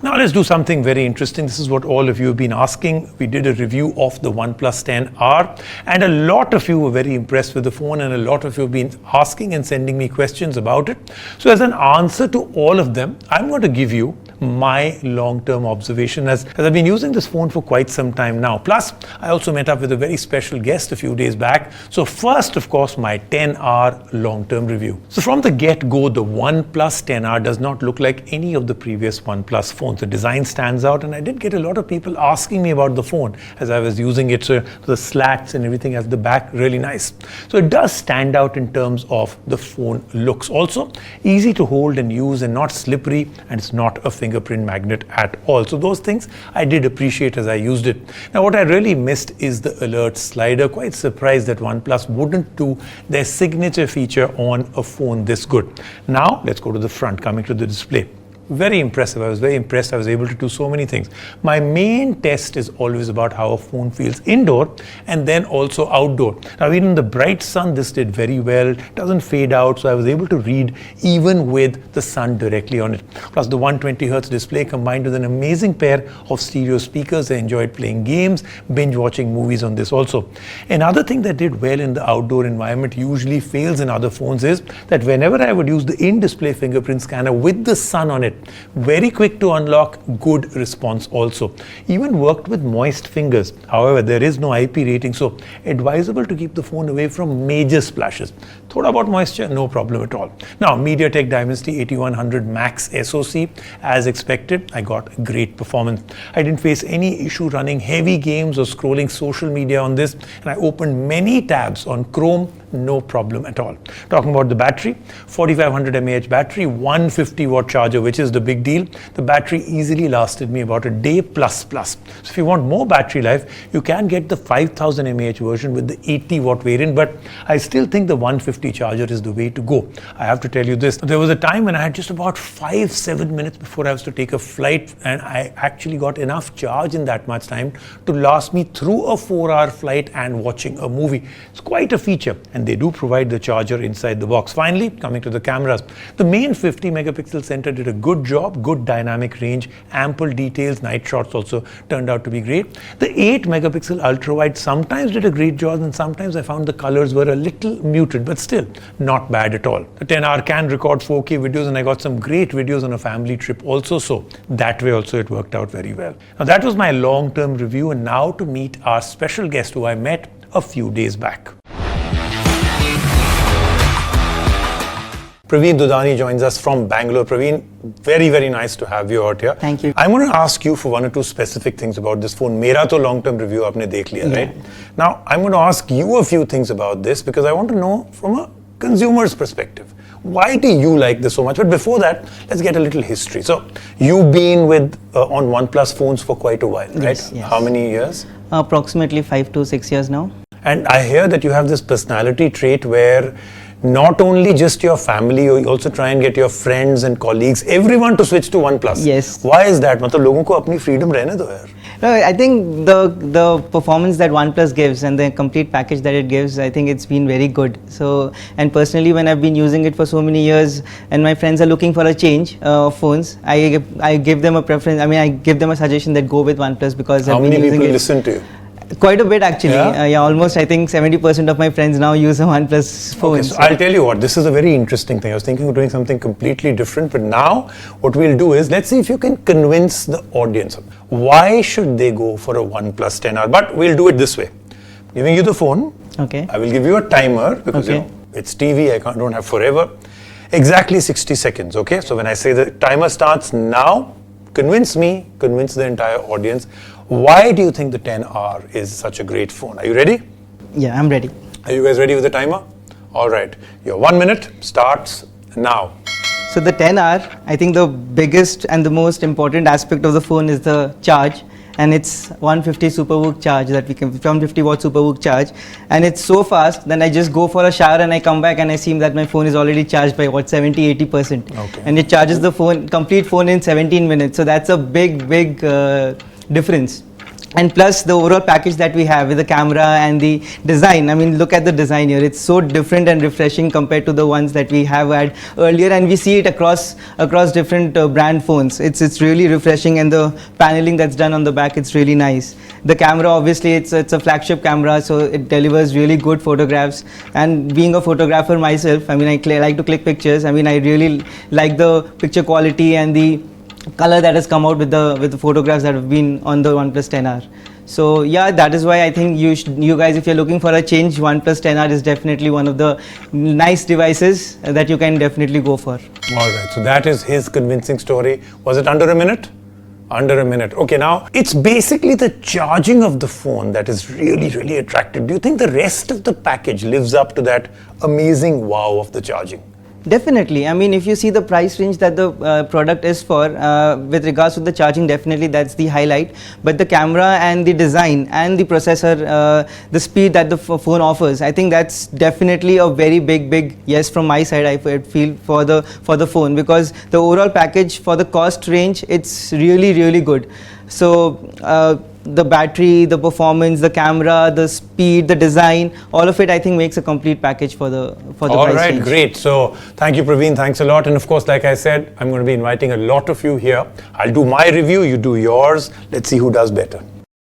Now let's do something very interesting. This is what all of you have been asking. We did a review of the OnePlus 10R and a lot of you were very impressed with the phone and a lot of you have been asking and sending me questions about it. So as an answer to all of them, I'm going to give you my long-term observation as I've been using this phone for quite some time now. Plus, I also met up with a very special guest a few days back. So first, of course, my 10R long-term review. So from the get-go, the OnePlus 10R does not look like any of the previous OnePlus phones. The design stands out, and I did get a lot of people asking me about the phone as I was using it. So the slats and everything at the back, really nice. So it does stand out in terms of the phone looks. Also, easy to hold and use and not slippery, and it's not a fingerprint magnet at all. So those things I did appreciate as I used it. Now what I really missed is the alert slider. Quite surprised that OnePlus wouldn't do their signature feature on a phone this good. Now let's go to the front, coming to the display. Very impressive. I was very impressed. I was able to do so many things. My main test is always about how a phone feels indoor and then also outdoor. Now, even in the bright sun, this did very well. It doesn't fade out, so I was able to read even with the sun directly on it. Plus, the 120 Hz display combined with an amazing pair of stereo speakers. I enjoyed playing games, binge watching movies on this also. Another thing that did well in the outdoor environment usually fails in other phones is that whenever I would use the in-display fingerprint scanner with the sun on it, very quick to unlock, good response also. Even worked with moist fingers. However, there is no IP rating, so advisable to keep the phone away from major splashes. Thoda about moisture, no problem at all. Now, MediaTek Dimensity 8100 Max SoC, as expected, I got great performance. I didn't face any issue running heavy games or scrolling social media on this, and I opened many tabs on Chrome, no problem at all. Talking about the battery, 4500 mAh battery, 150 watt charger, which is the big deal. The battery easily lasted me about a day plus. So if you want more battery life, you can get the 5000 mAh version with the 80 watt variant, but I still think the 150 charger is the way to go. I have to tell you this, there was a time when I had just about 5-7 minutes before I was to take a flight, and I actually got enough charge in that much time to last me through a 4-hour flight and watching a movie. It's quite a feature, and they do provide the charger inside the box. Finally, coming to the cameras, the main 50 megapixel sensor did a good job, good dynamic range, ample details, night shots also turned out to be great. The 8 megapixel ultra wide sometimes did a great job, and sometimes I found the colors were a little muted, but still not bad at all. The 10R can record 4K videos, and I got some great videos on a family trip also, so that way also it worked out very well. Now that was my long-term review, and now to meet our special guest who I met a few days back. Praveen Dudani joins us from Bangalore. Praveen, very, very nice to have you out here. Thank you. I'm going to ask you for one or two specific things about this phone. Mera to long-term review aapne dekh liya, right? Now, I'm going to ask you a few things about this because I want to know from a consumer's perspective. Why do you like this so much? But before that, let's get a little history. So, you've been with on OnePlus phones for quite a while, right? Yes. How many years? Approximately 5 to 6 years now. And I hear that you have this personality trait where not only just your family, you also try and get your friends and colleagues, everyone to switch to OnePlus. Yes. Why is that? मतलब लोगों को अपनी freedom रहने दो यार. No, I think the performance that OnePlus gives and the complete package that it gives, I think it's been very good. So, and personally, when I've been using it for so many years, and my friends are looking for a change of phones, I give them a preference. I mean, I give them a suggestion that go with OnePlus because How many people listen to you? Quite a bit actually. Yeah? Almost I think 70% of my friends now use a OnePlus phone. Okay, so I'll tell you what, this is a very interesting thing. I was thinking of doing something completely different, but now what we'll do is, let's see if you can convince the audience. Why should they go for a OnePlus 10R? But we'll do it this way. Giving you the phone. Okay. I will give you a timer because you know, it's TV, don't have forever. Exactly 60 seconds, okay? So when I say the timer starts now, convince me, convince the entire audience. Why do you think the 10R is such a great phone? Are you ready? Yeah, I'm ready. Are you guys ready with the timer? All right. Your 1 minute starts now. So the 10R, I think the biggest and the most important aspect of the phone is the charge. And it's 150 SuperVOOC charge that we can, 150 watt SuperVOOC charge. And it's so fast that I just go for a shower and I come back and I see that my phone is already charged by 70-80%. Okay. And it charges the phone, complete phone in 17 minutes. So that's a big difference. And plus the overall package that we have with the camera and the design. I mean, look at the design here. It's so different and refreshing compared to the ones that we have had earlier, and we see it across different brand phones. It's really refreshing, and the paneling that's done on the back, it's really nice. The camera, obviously, it's a flagship camera, so it delivers really good photographs. And being a photographer myself, I mean, I like to click pictures. I mean, I really like the picture quality and the color that has come out with the photographs that have been on the OnePlus 10R. So yeah, that is why I think you guys, if you're looking for a change, OnePlus 10R is definitely one of the nice devices that you can definitely go for. All right, so that is his convincing story. Was it under a minute? Under a minute. Okay, now it's basically the charging of the phone that is really attractive. Do you think the rest of the package lives up to that amazing wow of the charging? Definitely. I mean, if you see the price range that the product is for, with regards to the charging, definitely that's the highlight. But the camera and the design and the processor, the speed that the phone offers, I think that's definitely a very big yes from my side. I feel for the phone, because the overall package for the cost range, it's really good. So the battery, the performance, the camera, the speed, the design, all of it I think makes a complete package for the price All right, range. great. So thank you, Praveen. Thanks a lot. And of course, like I said, I'm going to be inviting a lot of you here. I'll do my review, you do yours. Let's see who does better.